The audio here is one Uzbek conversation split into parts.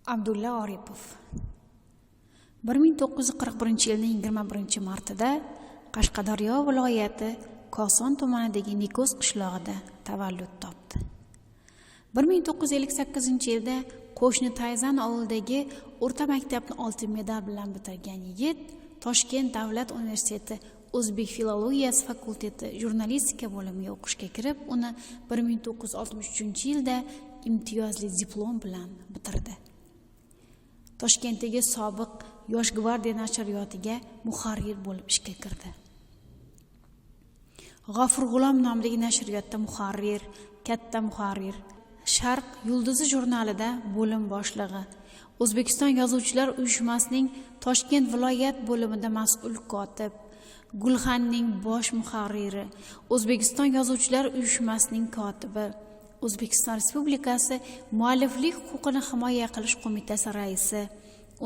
Abdulla Oripov 1941-yilning 21-martida Qashqadaryo viloyati Koson tumanidagi Nikos qishlog'ida tavallud topdi. 1958-yilda qo'shni Tayzan ovulidagi o'rta maktabni oltin medal bilan bitirgan yigit Toshkent davlat universiteti O'zbek filologiyasi fakulteti jurnalistika bo'limiga o'qishga kirib, uni 1963-yilda imtiyozli diplom bilan bitirdi. Toshkentdagi sobiq Yosh gvardiya nashriyotiga muharrir bo'lib ishga kirdi. G'afur G'ulom nomidagi nashriyotda muharrir, katta muharrir, Sharq yulduzi jurnalida bo'lim boshlig'i, O'zbekiston yozuvchilar uyushmasining Toshkent viloyat bo'limida mas'ul kotib, Gulxanning bosh muharriri, O'zbekiston yozuvchilar uyushmasining kotibi, O'zbekiston Respublikasi mualliflik huquqini himoya qilish qo'mitasi raisi,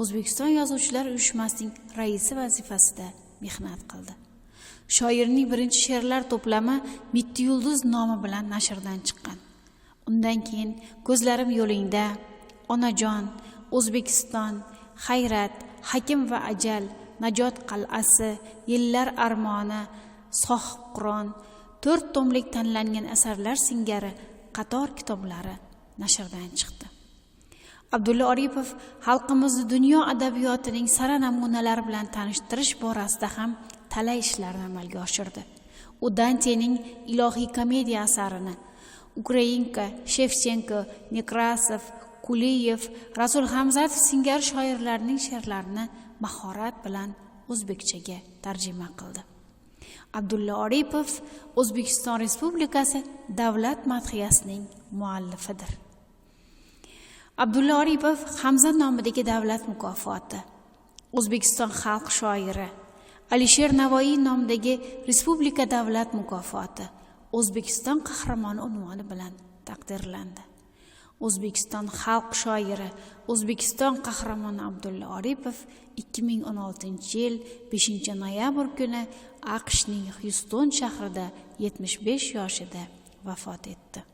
O'zbekiston yozuvchilar uyushmasining raisi vazifasida mehnat qildi. Shoirning birinchi she'rlar to'plami Mitti yulduz nomi bilan nashrdan chiqqan. Undan keyin Ko'zlarim yo'lingda, Onajon, O'zbekiston, Hayrat, Hakim va Ajal, Najot qal'asi, Yillar armoni, Sohib Qur'on, 4 tomlik tanlangan asarlar singari qator kitoblari nashrdan chiqdi. Abdulla Oripov xalqimizni dunyo adabiyotining sara namunalari bilan tanishtirish borasida ham talay ishlarni amalga oshirdi. U Dantening Ilohiy komediya asarini, Ukrainka, Shevchenko, Nekrasov, Kuliyev, Rasul Hamzatov singari shoirlarning she'rlarini mahorat bilan o'zbekchaga tarjima qildi. Abdulla Oripov O'zbekiston Respublikasi davlat madhiyasining muallifidir. Abdulla Oripov Hamza nomidagi davlat mukofoti, O'zbekiston xalq shoiri, Alisher Navoiy nomidagi Respublika davlat mukofoti, O'zbekiston qahramoni unvoni bilan taqdirlandi. O'zbekiston xalq shoiri, O'zbekiston qahramoni Abdulla Oripov 2016-yil 5-noyabr kuni AQShning Xyuston shahrida 75 yoshida vafot etdi.